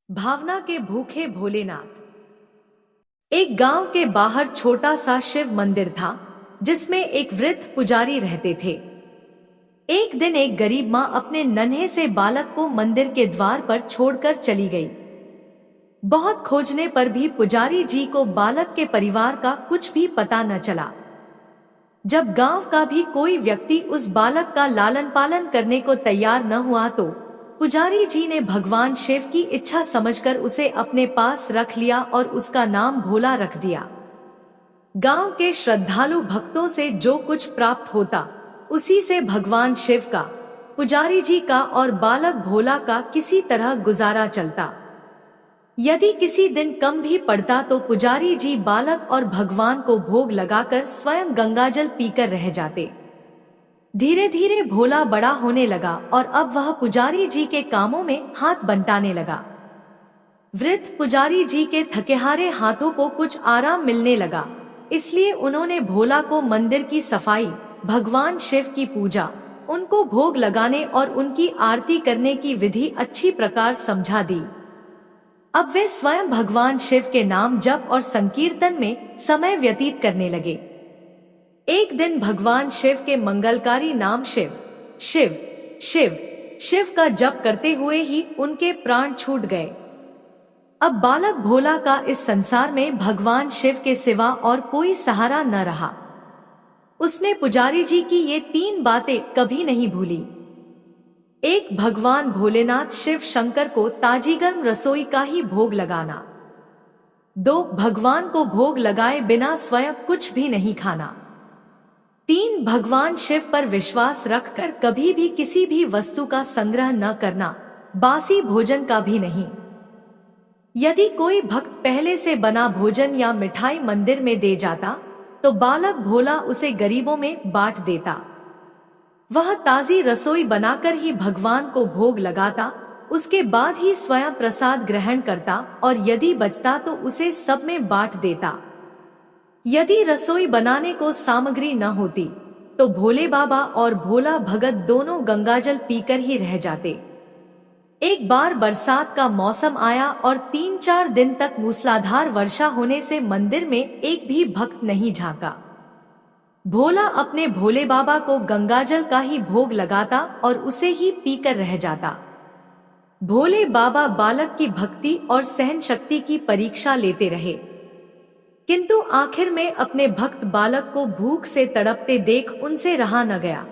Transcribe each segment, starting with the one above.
भावना के भूखे भोलेनाथ। एक गांव के बाहर छोटा सा शिव मंदिर था जिसमें एक वृद्ध पुजारी रहते थे। एक दिन एक गरीब माँ अपने नन्हे से बालक को मंदिर के द्वार पर छोड़कर चली गई। बहुत खोजने पर भी पुजारी जी को बालक के परिवार का कुछ भी पता न चला। जब गांव का भी कोई व्यक्ति उस बालक का लालन पालन करने को तैयार न हुआ तो पुजारी जी ने भगवान शिव की इच्छा समझकर उसे अपने पास रख लिया और उसका नाम भोला रख दिया। गांव के श्रद्धालु भक्तों से जो कुछ प्राप्त होता उसी से भगवान शिव का, पुजारी जी का और बालक भोला का किसी तरह गुजारा चलता। यदि किसी दिन कम भी पड़ता तो पुजारी जी बालक और भगवान को भोग लगाकर स्वयं गंगाजल पीकर रह जाते। धीरे धीरे भोला बड़ा होने लगा और अब वह पुजारी जी के कामों में हाथ बंटाने लगा। वृद्ध पुजारी जी के थकेहारे हाथों को कुछ आराम मिलने लगा, इसलिए उन्होंने भोला को मंदिर की सफाई, भगवान शिव की पूजा, उनको भोग लगाने और उनकी आरती करने की विधि अच्छी प्रकार समझा दी। अब वे स्वयं भगवान शिव के नाम जप और संकीर्तन में समय व्यतीत करने लगे। एक दिन भगवान शिव के मंगलकारी नाम शिव शिव शिव शिव का जप करते हुए ही उनके प्राण छूट गए। अब बालक भोला का इस संसार में भगवान शिव के सिवा और कोई सहारा न रहा। उसने पुजारी जी की ये 3 बातें कभी नहीं भूली। 1. भगवान भोलेनाथ शिव शंकर को ताजी गर्म रसोई का ही भोग लगाना। 2. भगवान को भोग लगाए बिना स्वयं कुछ भी नहीं खाना। 3. भगवान शिव पर विश्वास रखकर कभी भी किसी भी वस्तु का संग्रह न करना, बासी भोजन का भी नहीं। यदि कोई भक्त पहले से बना भोजन या मिठाई मंदिर में दे जाता तो बालक भोला उसे गरीबों में बांट देता। वह ताजी रसोई बनाकर ही भगवान को भोग लगाता, उसके बाद ही स्वयं प्रसाद ग्रहण करता और यदि बचता तो उसे सब में बांट देता। यदि रसोई बनाने को सामग्री न होती तो भोले बाबा और भोला भगत दोनों गंगाजल पीकर ही रह जाते। एक बार बरसात का मौसम आया और 3-4 दिन तक मूसलाधार वर्षा होने से मंदिर में एक भी भक्त नहीं झांका। भोला अपने भोले बाबा को गंगाजल का ही भोग लगाता और उसे ही पीकर रह जाता। भोले बाबा बालक की भक्ति और सहन शक्ति की परीक्षा लेते रहे, किंतु आखिर में अपने भक्त बालक को भूख से तड़पते देख उनसे रहा न गया।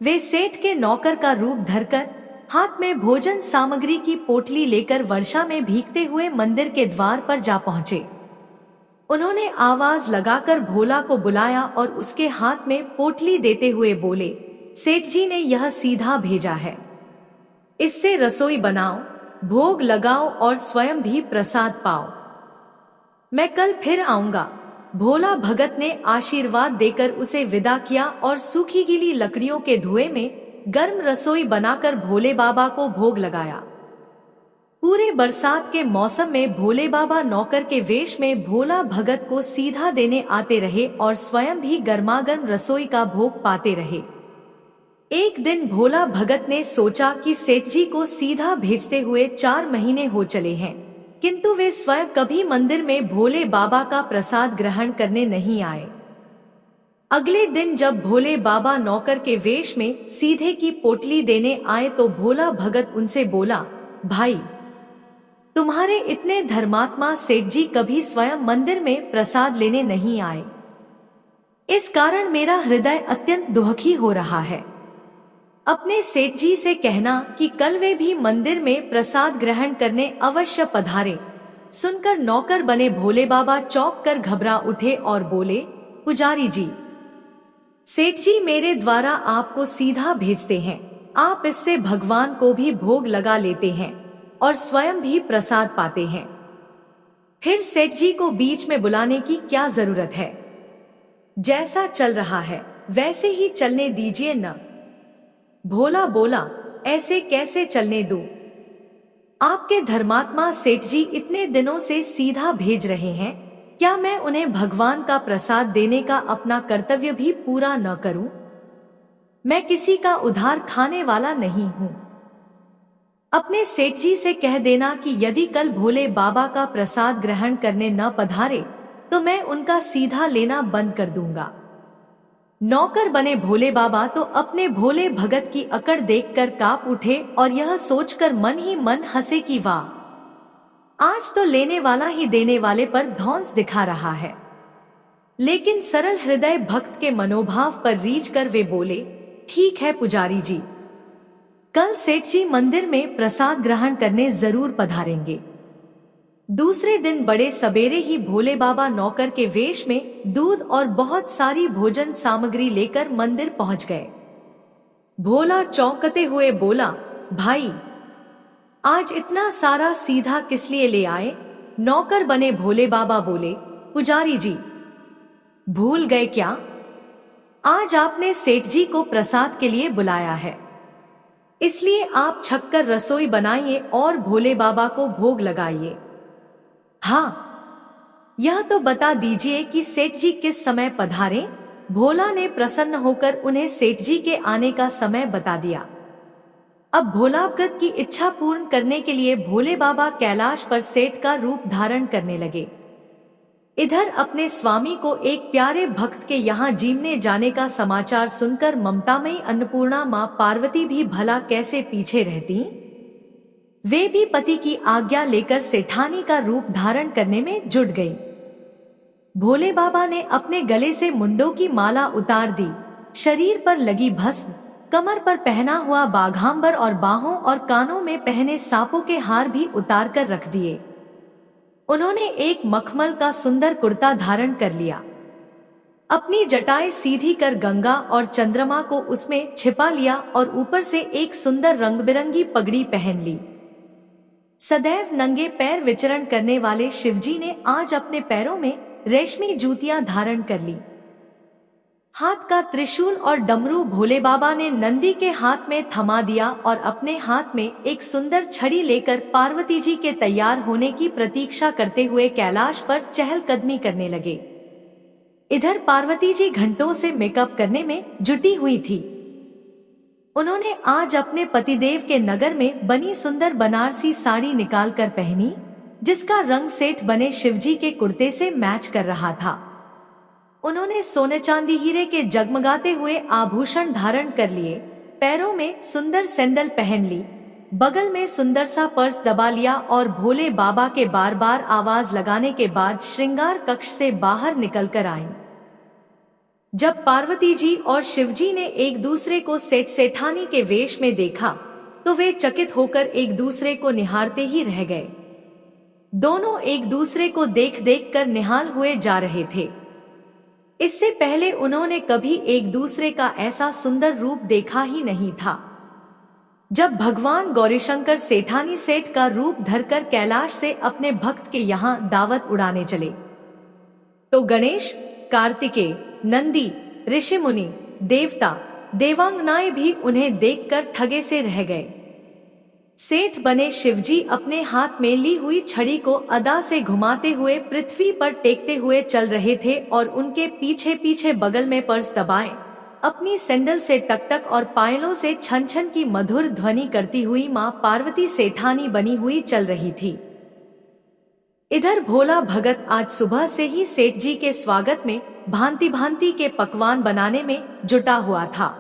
वे सेठ के नौकर का रूप धरकर हाथ में भोजन सामग्री की पोटली लेकर वर्षा में भीगते हुए मंदिर के द्वार पर जा पहुंचे। उन्होंने आवाज लगाकर भोला को बुलाया और उसके हाथ में पोटली देते हुए बोले, सेठ जी ने यह सीधा भेजा है, इससे रसोई बनाओ, भोग लगाओ और स्वयं भी प्रसाद पाओ। मैं कल फिर आऊंगा। भोला भगत ने आशीर्वाद देकर उसे विदा किया और सूखी गीली लकड़ियों के धुएं में गर्म रसोई बनाकर भोले बाबा को भोग लगाया। पूरे बरसात के मौसम में भोले बाबा नौकर के वेश में भोला भगत को सीधा देने आते रहे और स्वयं भी गर्मागर्म रसोई का भोग पाते रहे। एक दिन भोला भगत ने सोचा कि सेठ जी को सीधा भेजते हुए 4 महीने हो चले हैं, किंतु वे स्वयं कभी मंदिर में भोले बाबा का प्रसाद ग्रहण करने नहीं आए। अगले दिन जब भोले बाबा नौकर के वेश में सीधे की पोटली देने आए तो भोला भगत उनसे बोला, भाई, तुम्हारे इतने धर्मात्मा सेठ जी कभी स्वयं मंदिर में प्रसाद लेने नहीं आए। इस कारण मेरा हृदय अत्यंत दुखी हो रहा है। अपने सेठ जी से कहना कि कल वे भी मंदिर में प्रसाद ग्रहण करने अवश्य पधारे। सुनकर नौकर बने भोले बाबा चौंक कर घबरा उठे और बोले, पुजारी जी, सेठ जी मेरे द्वारा आपको सीधा भेजते हैं, आप इससे भगवान को भी भोग लगा लेते हैं और स्वयं भी प्रसाद पाते हैं, फिर सेठ जी को बीच में बुलाने की क्या जरूरत है? जैसा चल रहा है वैसे ही चलने दीजिए न। भोला बोला, ऐसे कैसे चलने दूं? आपके धर्मात्मा सेठ जी इतने दिनों से सीधा भेज रहे हैं, क्या मैं उन्हें भगवान का प्रसाद देने का अपना कर्तव्य भी पूरा न करूं? मैं किसी का उधार खाने वाला नहीं हूं। अपने सेठ जी से कह देना कि यदि कल भोले बाबा का प्रसाद ग्रहण करने न पधारे तो मैं उनका सीधा लेना बंद कर दूंगा। नौकर बने भोले बाबा तो अपने भोले भगत की अकड़ देखकर कांप उठे और यह सोचकर मन ही मन हंसे कि वाह, आज तो लेने वाला ही देने वाले पर धौंस दिखा रहा है। लेकिन सरल हृदय भक्त के मनोभाव पर रीझ कर वे बोले, ठीक है पुजारी जी, कल सेठ जी मंदिर में प्रसाद ग्रहण करने जरूर पधारेंगे। दूसरे दिन बड़े सवेरे ही भोले बाबा नौकर के वेश में दूध और बहुत सारी भोजन सामग्री लेकर मंदिर पहुंच गए। भोला चौंकते हुए बोला, भाई आज इतना सारा सीधा किस लिए ले आए? नौकर बने भोले बाबा बोले, पुजारी जी भूल गए क्या? आज आपने सेठ जी को प्रसाद के लिए बुलाया है, इसलिए आप छक्कर रसोई बनाइए और भोले बाबा को भोग लगाइए। हाँ, यह तो बता दीजिए कि सेठ जी किस समय पधारे? भोला ने प्रसन्न होकर उन्हें सेठ जी के आने का समय बता दिया। अब भोला भगत की इच्छा पूर्ण करने के लिए भोले बाबा कैलाश पर सेठ का रूप धारण करने लगे। इधर अपने स्वामी को एक प्यारे भक्त के यहाँ जीमने जाने का समाचार सुनकर ममतामयी अन्नपूर्णा माँ पार्वती भी भला कैसे पीछे रहती। वे भी पति की आज्ञा लेकर सेठानी का रूप धारण करने में जुट गई। भोले बाबा ने अपने गले से मुंडों की माला उतार दी, शरीर पर लगी भस्म, कमर पर पहना हुआ बाघांबर और बाहों और कानों में पहने सांपों के हार भी उतार कर रख दिए। उन्होंने एक मखमल का सुंदर कुर्ता धारण कर लिया, अपनी जटाएं सीधी कर गंगा और चंद्रमा को उसमें छिपा लिया और ऊपर से एक सुंदर रंग बिरंगी पगड़ी पहन ली। सदैव नंगे पैर विचरण करने वाले शिवजी ने आज अपने पैरों में रेशमी जूतियां धारण कर ली। हाथ का त्रिशूल और डमरू भोले बाबा ने नंदी के हाथ में थमा दिया और अपने हाथ में एक सुंदर छड़ी लेकर पार्वती जी के तैयार होने की प्रतीक्षा करते हुए कैलाश पर चहलकदमी करने लगे। इधर पार्वती जी घंटों से मेकअप करने में जुटी हुई थी। उन्होंने आज अपने पतिदेव के नगर में बनी सुंदर बनारसी साड़ी निकालकर पहनी, जिसका रंग सेठ बने शिवजी के कुर्ते से मैच कर रहा था। उन्होंने सोने चांदी हीरे के जगमगाते हुए आभूषण धारण कर लिए, पैरों में सुंदर सैंडल पहन ली, बगल में सुंदर सा पर्स दबा लिया और भोले बाबा के बार बार आवाज लगाने के बाद श्रृंगार कक्ष से बाहर निकलकर आईं। जब पार्वती जी और शिवजी ने एक दूसरे को सेठ सेठानी के वेश में देखा तो वे चकित होकर एक दूसरे को निहारते ही रह गए। दोनों एक दूसरे को देख देख कर निहाल हुए जा रहे थे। इससे पहले उन्होंने कभी एक दूसरे का ऐसा सुंदर रूप देखा ही नहीं था। जब भगवान गौरीशंकर सेठानी सेठ का रूप धरकर कैलाश से अपने भक्त के यहाँ दावत उड़ाने चले तो गणेश, कार्तिकेय, नंदी, ऋषि मुनि, देवता, देवांगनाएं भी उन्हें देखकर ठगे से रह गए। सेठ बने शिवजी अपने हाथ में ली हुई छड़ी को अदा से घुमाते हुए पृथ्वी पर टेकते हुए चल रहे थे और उनके पीछे पीछे बगल में पर्स दबाए अपनी सैंडल से टकटक और पायलों से छन छन की मधुर ध्वनि करती हुई माँ पार्वती सेठानी बनी हुई चल रही थी। इधर भोला भगत आज सुबह से ही सेठ जी के स्वागत में भांति भांति के पकवान बनाने में जुटा हुआ था।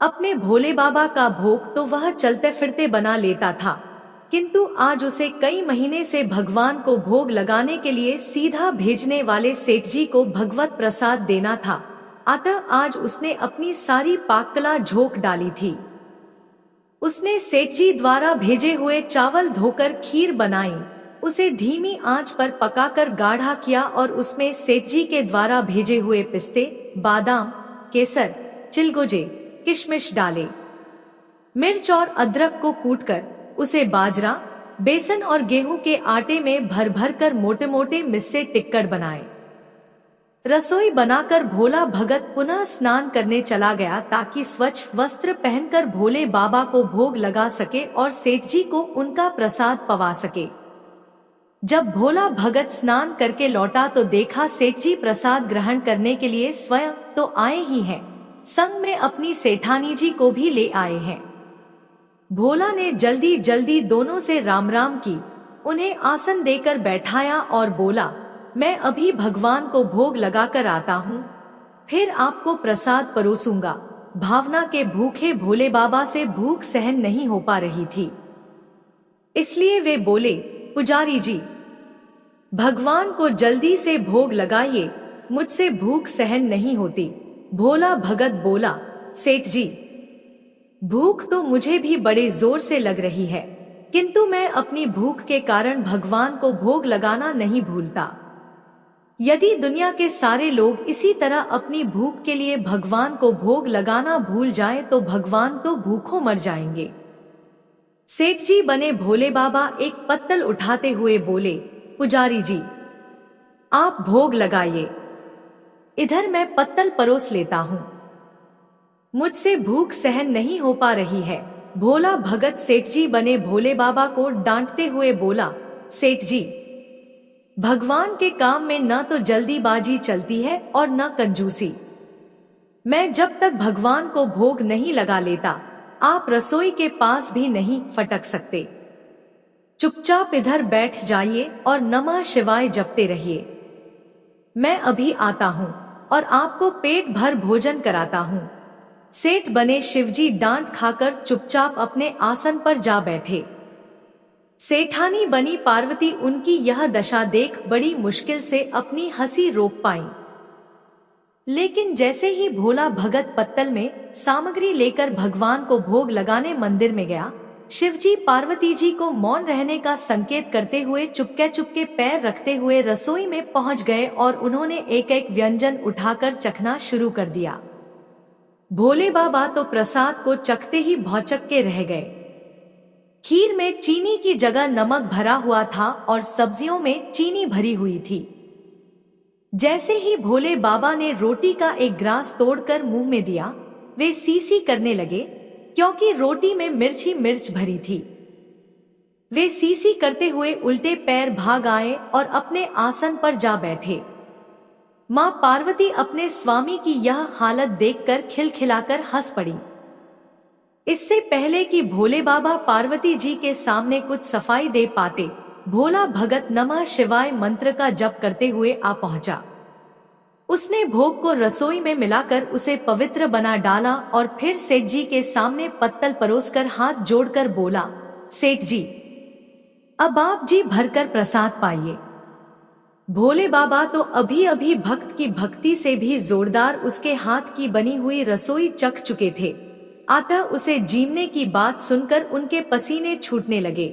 अपने भोले बाबा का भोग तो वह चलते फिरते बना लेता था, किंतु आज उसे कई महीने से भगवान को भोग लगाने के लिए सीधा भेजने वाले सेठ जी को भगवत प्रसाद देना था। अतः आज उसने अपनी सारी पाककला झोंक डाली थी। उसने सेठ जी द्वारा भेजे हुए चावल धोकर खीर बनाई, उसे धीमी आंच पर पकाकर गाढ़ा किया और उसमें सेठ जी के द्वारा भेजे हुए पिस्ते, बादाम, केसर, चिलगोजे, किशमिश डाले। मिर्च और अदरक को कूटकर उसे बाजरा, बेसन और गेहूं के आटे में भर भर कर मोटे मोटे मिस्से टिक्कड़ बनाए। रसोई बनाकर भोला भगत पुनः स्नान करने चला गया ताकि स्वच्छ वस्त्र पहनकर भोले बाबा को भोग लगा सके और सेठ जी को उनका प्रसाद पवा सके। जब भोला भगत स्नान करके लौटा तो देखा सेठ जी प्रसाद ग्रहण करने के लिए स्वयं तो आए ही हैं, संग में अपनी सेठानी जी को भी ले आए हैं। भोला ने जल्दी जल्दी दोनों से राम राम की, उन्हें आसन देकर बैठाया और बोला, मैं अभी भगवान को भोग लगाकर आता हूँ, फिर आपको प्रसाद परोसूंगा। भावना के भूखे भोले बाबा से भूख सहन नहीं हो पा रही थी, इसलिए वे बोले, पुजारी जी, भगवान को जल्दी से भोग लगाइए, मुझसे भूख सहन नहीं होती। भोला भगत बोला, सेठ जी, भूख तो मुझे भी बड़े जोर से लग रही है, किंतु मैं अपनी भूख के कारण भगवान को भोग लगाना नहीं भूलता। यदि दुनिया के सारे लोग इसी तरह अपनी भूख के लिए भगवान को भोग लगाना भूल जाएं तो भगवान तो भूखों मर जाएंगे। सेठ जी बने भोले बाबा एक पत्तल उठाते हुए बोले, पुजारी जी, आप भोग लगाइए, इधर मैं पत्तल परोस लेता हूँ, मुझसे भूख सहन नहीं हो पा रही है। भोला भगत सेठ जी बने भोले बाबा को डांटते हुए बोला, सेठ जी, भगवान के काम में न तो जल्दीबाजी चलती है और न कंजूसी। मैं जब तक भगवान को भोग नहीं लगा लेता, आप रसोई के पास भी नहीं फटक सकते। चुपचाप इधर बैठ जाइए और नमः शिवाय जपते रहिए। मैं अभी आता हूँ और आपको पेट भर भोजन कराता हूँ। सेठ बने शिवजी डांट खाकर चुपचाप अपने आसन पर जा बैठे। सेठानी बनी पार्वती उनकी यह दशा देख बड़ी मुश्किल से अपनी हंसी रोक पाई। लेकिन जैसे ही भोला भगत पत्तल में सामग्री लेकर भगवान को भोग लगाने मंदिर में गया, शिवजी पार्वती जी को मौन रहने का संकेत करते हुए चुपके चुपके पैर रखते हुए रसोई में पहुंच गए और उन्होंने एक एक व्यंजन उठाकर चखना शुरू कर दिया। भोले बाबा तो प्रसाद को चखते ही भौचक के रह गए। खीर में चीनी की जगह नमक भरा हुआ था और सब्जियों में चीनी भरी हुई थी। जैसे ही भोले बाबा ने रोटी का एक ग्रास तोड़कर मुंह में दिया, वे सी करने लगे, क्योंकि रोटी में मिर्च ही मिर्च भरी थी। वे सी करते हुए उल्टे पैर भाग आए और अपने आसन पर जा बैठे। मां पार्वती अपने स्वामी की यह हालत देखकर खिलखिलाकर हंस पड़ी। इससे पहले कि भोले बाबा पार्वती जी के सामने कुछ सफाई दे पाते, भोला भगत नमः शिवाय मंत्र का जप करते हुए आ पहुंचा। उसने भोग को रसोई में मिलाकर उसे पवित्र बना डाला और फिर सेठ जी के सामने पत्तल परोसकर हाथ जोड़कर बोला, सेठ जी, अब आप जी भरकर प्रसाद पाइए। भोले बाबा तो अभी अभी भक्त की भक्ति से भी जोरदार उसके हाथ की बनी हुई रसोई चख चुके थे, अतः उसे जीमने की बात सुनकर उनके पसीने छूटने लगे।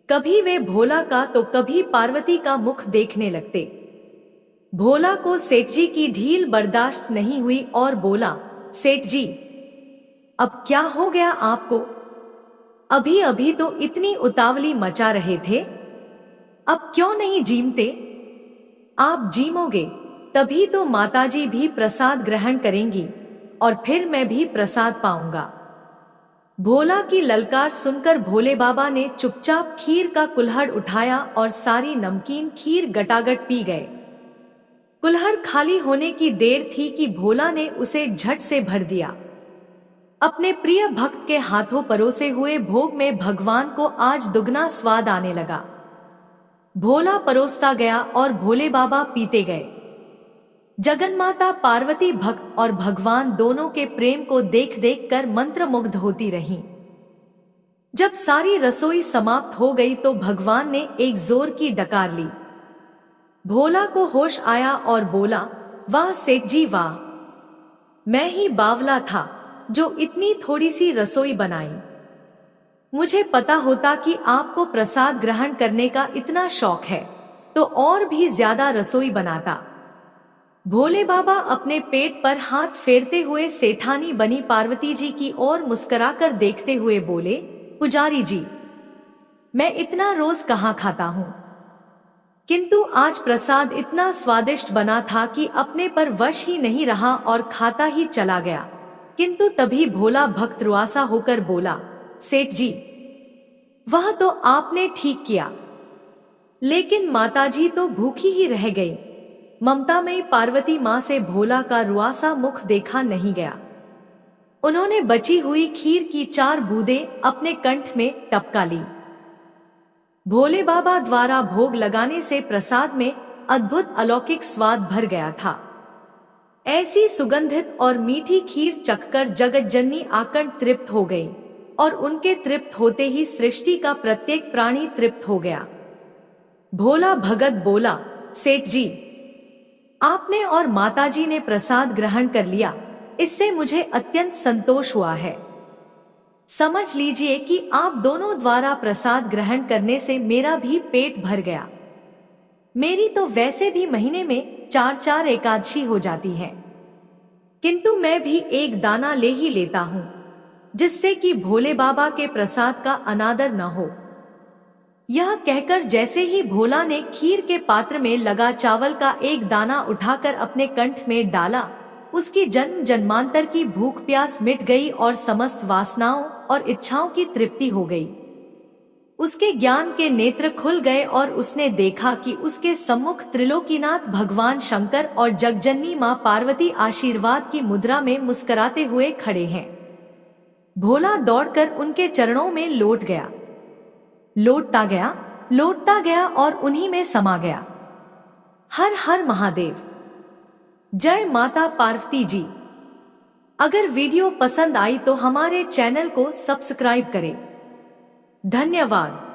कभी वे भोला का तो कभी पार्वती का मुख देखने लगते। भोला को सेठ जी की ढील बर्दाश्त नहीं हुई और बोला, सेठ जी, अब क्या हो गया आपको? अभी अभी तो इतनी उतावली मचा रहे थे, अब क्यों नहीं जीमते? आप जीमोगे तभी तो माताजी भी प्रसाद ग्रहण करेंगी और फिर मैं भी प्रसाद पाऊंगा। भोला की ललकार सुनकर भोले बाबा ने चुपचाप खीर का कुल्हड़ उठाया और सारी नमकीन खीर गटागट पी गए। कुल्हड़ खाली होने की देर थी कि भोला ने उसे झट से भर दिया। अपने प्रिय भक्त के हाथों परोसे हुए भोग में भगवान को आज दुगना स्वाद आने लगा। भोला परोसता गया और भोले बाबा पीते गए। जगन्माता पार्वती भक्त और भगवान दोनों के प्रेम को देख देख कर मंत्रमुग्ध होती रहीं। जब सारी रसोई समाप्त हो गई तो भगवान ने एक जोर की डकार ली। भोला को होश आया और बोला, वाह सेठ जी वाह, मैं ही बावला था जो इतनी थोड़ी सी रसोई बनाई। मुझे पता होता कि आपको प्रसाद ग्रहण करने का इतना शौक है तो और भी ज्यादा रसोई बनाता। भोले बाबा अपने पेट पर हाथ फेरते हुए सेठानी बनी पार्वती जी की ओर मुस्कुराकर देखते हुए बोले, पुजारी जी, मैं इतना रोज कहाँ खाता हूँ, किंतु आज प्रसाद इतना स्वादिष्ट बना था कि अपने पर वश ही नहीं रहा और खाता ही चला गया। किंतु तभी भोला भक्त रुआसा होकर बोला, सेठ जी, वह तो आपने ठीक किया, लेकिन माताजी तो भूखी ही रह गई। ममता में पार्वती माँ से भोला का रुआसा मुख देखा नहीं गया। उन्होंने बची हुई खीर की 4 बूंदें अपने कंठ में टपका ली। भोले बाबा द्वारा भोग लगाने से प्रसाद में अद्भुत अलौकिक स्वाद भर गया था। ऐसी सुगंधित और मीठी खीर चखकर जगतजननी आकंठ तृप्त हो गई और उनके तृप्त होते ही सृष्टि का प्रत्येक प्राणी तृप्त हो गया। भोला भगत बोला, सेठ जी, आपने और माताजी ने प्रसाद ग्रहण कर लिया, इससे मुझे अत्यंत संतोष हुआ है। समझ लीजिए कि आप दोनों द्वारा प्रसाद ग्रहण करने से मेरा भी पेट भर गया। मेरी तो वैसे भी महीने में 4-4 एकादशी हो जाती है, किंतु मैं भी एक दाना ले ही लेता हूँ, जिससे कि भोले बाबा के प्रसाद का अनादर न हो। यह कहकर जैसे ही भोला ने खीर के पात्र में लगा चावल का एक दाना उठाकर अपने कंठ में डाला, उसकी जन्म जन्मांतर की भूख प्यास मिट गई और समस्त वासनाओं और इच्छाओं की तृप्ति हो गई। उसके ज्ञान के नेत्र खुल गए और उसने देखा कि उसके सम्मुख त्रिलोकीनाथ भगवान शंकर और जगजननी मां पार्वती आशीर्वाद की मुद्रा में मुस्कुराते हुए खड़े हैं। भोला दौड़कर उनके चरणों में लौटता गया और उन्हीं में समा गया। हर हर महादेव। जय माता पार्वती जी। अगर वीडियो पसंद आई तो हमारे चैनल को सब्सक्राइब करें। धन्यवाद।